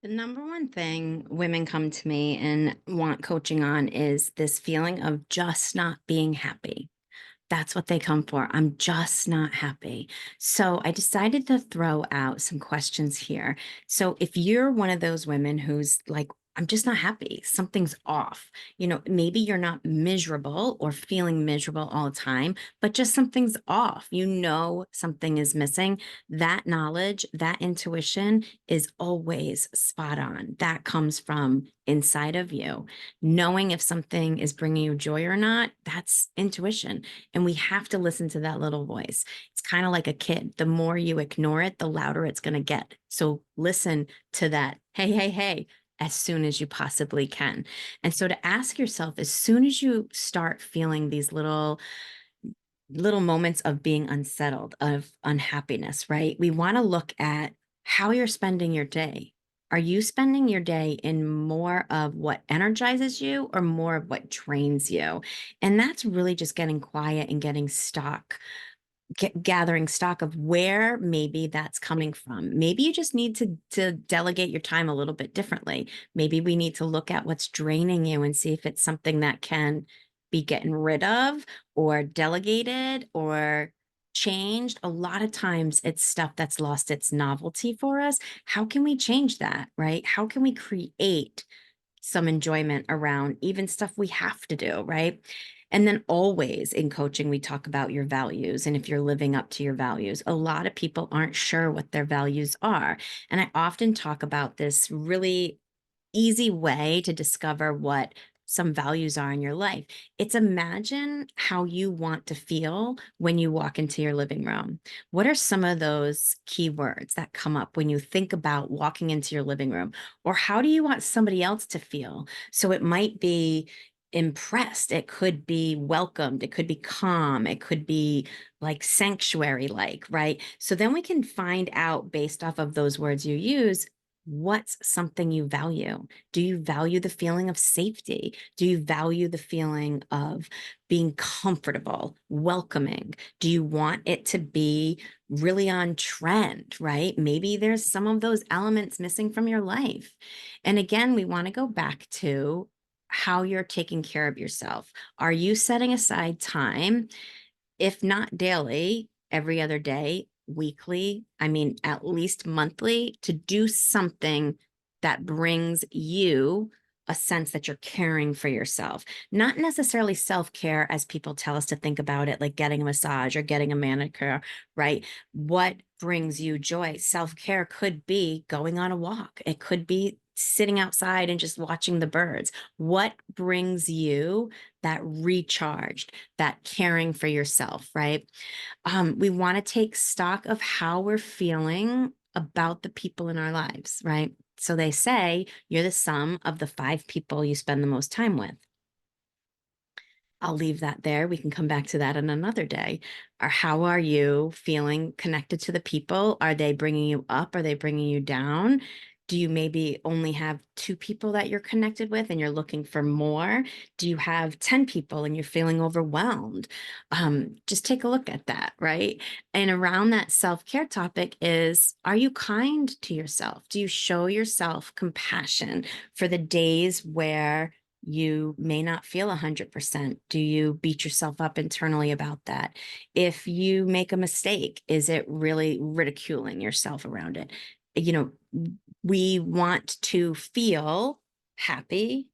The number one thing women come to me and want coaching on is this feeling of just not being happy. That's what they come for. I'm just not happy. So I decided to throw out some questions here. So if you're one of those women who's like, I'm just not happy, something's off. Maybe you're not miserable or feeling miserable all the time, but just something's off. Something is missing. That knowledge, that intuition is always spot on. That comes from inside of you. Knowing if something is bringing you joy or not, that's intuition. And we have to listen to that little voice. It's kind of like a kid. The more you ignore it, the louder it's going to get. So listen to that. Hey, hey, hey, as soon as you possibly can. And so to ask yourself, as soon as you start feeling these little moments of being unsettled, of unhappiness, right? We want to look at how you're spending your day. Are you spending your day in more of what energizes you or more of what drains you? And that's really just getting quiet and getting stock, gathering stock of where maybe that's coming from. Maybe you just need to delegate your time a little bit differently. Maybe we need to look at what's draining you and see if it's something that can be getting rid of or delegated or changed. A lot of times it's stuff that's lost its novelty for us. How can we change that, right? How can we create some enjoyment around even stuff we have to do, right? And then always in coaching, we talk about your values and if you're living up to your values. A lot of people aren't sure what their values are. And I often talk about this really easy way to discover what some values are in your life. It's imagine how you want to feel when you walk into your living room. What are some of those keywords that come up when you think about walking into your living room? Or how do you want somebody else to feel? So it might be impressed, it could be welcomed, it could be calm, it could be like sanctuary like, right? So then we can find out based off of those words you use, what's something you value? Do you value the feeling of safety? Do you value the feeling of being comfortable, welcoming? Do you want it to be really on trend, right? Maybe there's some of those elements missing from your life. And again, we want to go back to how you're taking care of yourself. Are you setting aside time, if not daily, every other day, weekly, I mean, at least monthly, to do something that brings you a sense that you're caring for yourself? Not necessarily self-care as people tell us to think about it, like getting a massage or getting a manicure, right? What brings you joy? Self-care could be going on a walk. It could be sitting outside and just watching the birds. What brings you that recharged, that caring for yourself, right? We want to take stock of how we're feeling about the people in our lives, right? So they say you're the sum of the five people you spend the most time with. I'll leave that there. We can come back to that on another day. Or how are you feeling connected to the people? Are they bringing you up? Are they bringing you down? Do you maybe only have two people that you're connected with and you're looking for more? Do you have 10 people and you're feeling overwhelmed? Just take a look at that, right? And around that self-care topic is, are you kind to yourself? Do you show yourself compassion for the days where you may not feel 100%? Do you beat yourself up internally about that? If you make a mistake, is it really ridiculing yourself around it? You know, we want to feel happy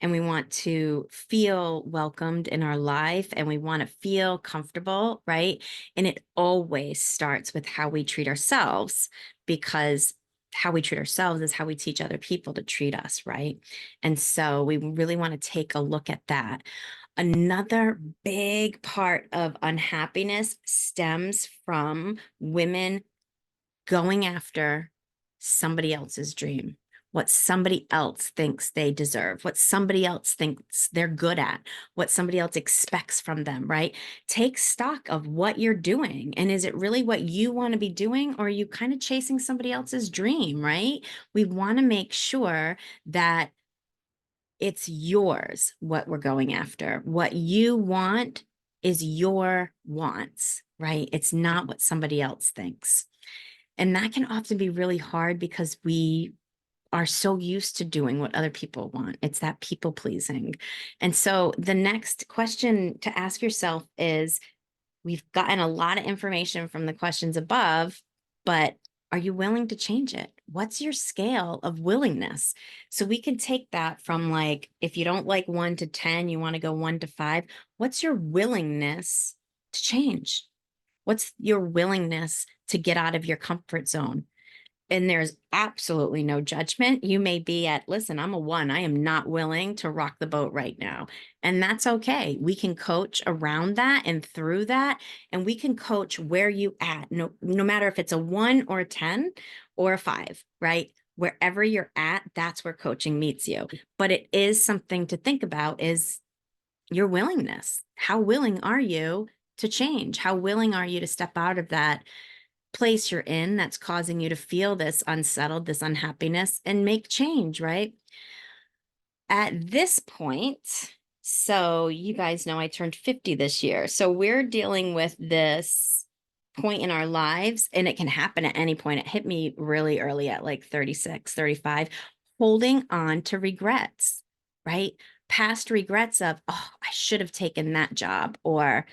and we want to feel welcomed in our life and we want to feel comfortable, right? And it always starts with how we treat ourselves, because how we treat ourselves is how we teach other people to treat us, right? And so we really want to take a look at that. Another big part of unhappiness stems from women going after somebody else's dream, what somebody else thinks they deserve, what somebody else thinks they're good at, what somebody else expects from them, right? Take stock of what you're doing. And is it really what you want to be doing? Or are you kind of chasing somebody else's dream, right? We want to make sure that it's yours, what we're going after. What you want is your wants, right? It's not what somebody else thinks. And that can often be really hard because we are so used to doing what other people want. It's that people pleasing. And so the next question to ask yourself is, we've gotten a lot of information from the questions above, but are you willing to change it? What's your scale of willingness? So we can take that from, like, if you don't like 1 to 10, you want to go 1 to 5. What's your willingness to change? What's your willingness to get out of your comfort zone? And there's absolutely no judgment. You may be at, listen, I'm a 1. I am not willing to rock the boat right now. And that's okay. We can coach around that and through that. And we can coach where you at, no matter if it's a 1 or a 10 or a 5, right? Wherever you're at, that's where coaching meets you. But it is something to think about, is your willingness. How willing are you to change? How willing are you to step out of that place you're in that's causing you to feel this unsettled, this unhappiness, and make change, right? At this point, so you guys know I turned 50 this year. So we're dealing with this point in our lives, and it can happen at any point. It hit me really early at like 36, 35, holding on to regrets, right? Past regrets of, oh, I should have taken that job, or,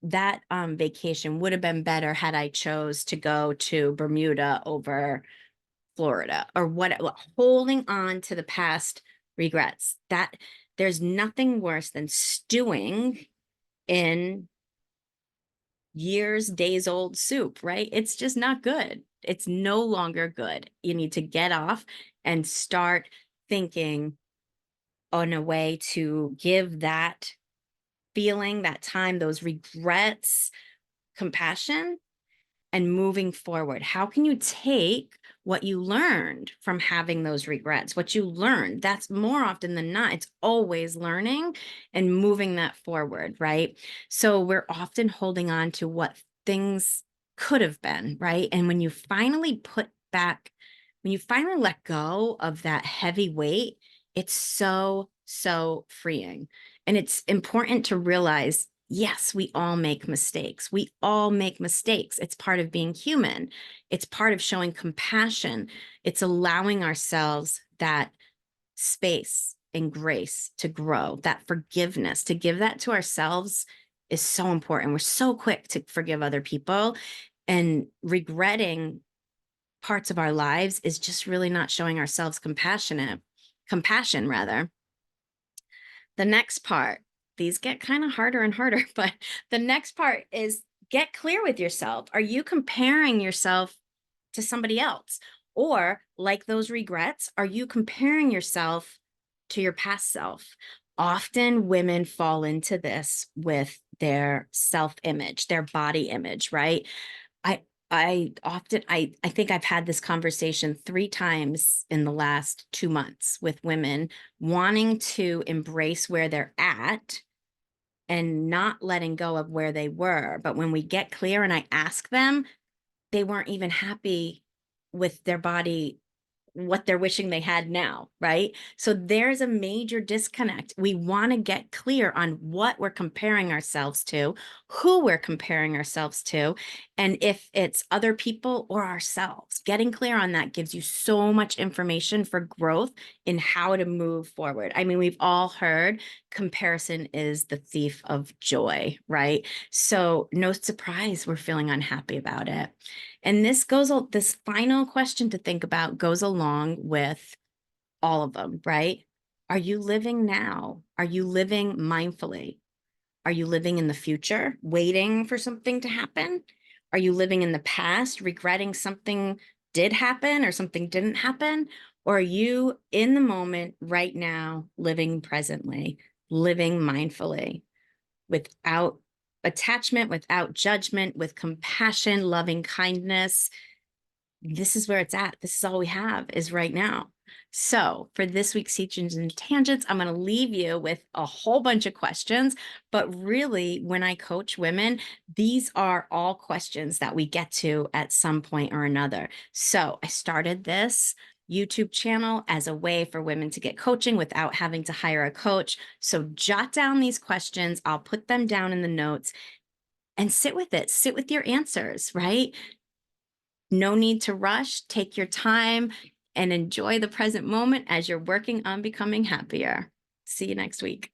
that vacation would have been better had I chose to go to Bermuda over Florida, or what. Holding on to the past regrets, that there's nothing worse than stewing in days old soup, right? It's just not good. It's no longer good. You need to get off and start thinking on a way to give that feeling, that time, those regrets, compassion, and moving forward. How can you take what you learned from having those regrets, what you learned? That's more often than not, it's always learning and moving that forward, right? So we're often holding on to what things could have been, right? And when you finally let go of that heavy weight, it's so, so freeing. And it's important to realize, yes, we all make mistakes. We all make mistakes. It's part of being human. It's part of showing compassion. It's allowing ourselves that space and grace to grow, that forgiveness, to give that to ourselves is so important. We're so quick to forgive other people, and regretting parts of our lives is just really not showing ourselves compassion rather. The next part, these get kind of harder and harder, but the next part is, get clear with yourself. Are you comparing yourself to somebody else? Or, like those regrets, are you comparing yourself to your past self? Often women fall into this with their self-image, their body image, right? I I think I've had this conversation 3 times in the last 2 months with women wanting to embrace where they're at and not letting go of where they were. But when we get clear and I ask them, they weren't even happy with their body, what they're wishing they had now, right? So there's a major disconnect. We want to get clear on what we're comparing ourselves to, who we're comparing ourselves to, and if it's other people or ourselves. Getting clear on that gives you so much information for growth in how to move forward. I mean, we've all heard comparison is the thief of joy, right? So no surprise we're feeling unhappy about it. And this final question to think about goes along with all of them, right? Are you living now? Are you living mindfully? Are you living in the future, waiting for something to happen? Are you living in the past, regretting something did happen or something didn't happen? Or are you in the moment right now, living presently, living mindfully, without attachment, without judgment, with compassion, loving kindness? This is where it's at. This is all we have, is right now. So for this week's Teachings and Tangents, I'm going to leave you with a whole bunch of questions. But really, when I coach women, these are all questions that we get to at some point or another. So I started this YouTube channel as a way for women to get coaching without having to hire a coach. So jot down these questions. I'll put them down in the notes and sit with it. Sit with your answers, right? No need to rush. Take your time and enjoy the present moment as you're working on becoming happier. See you next week.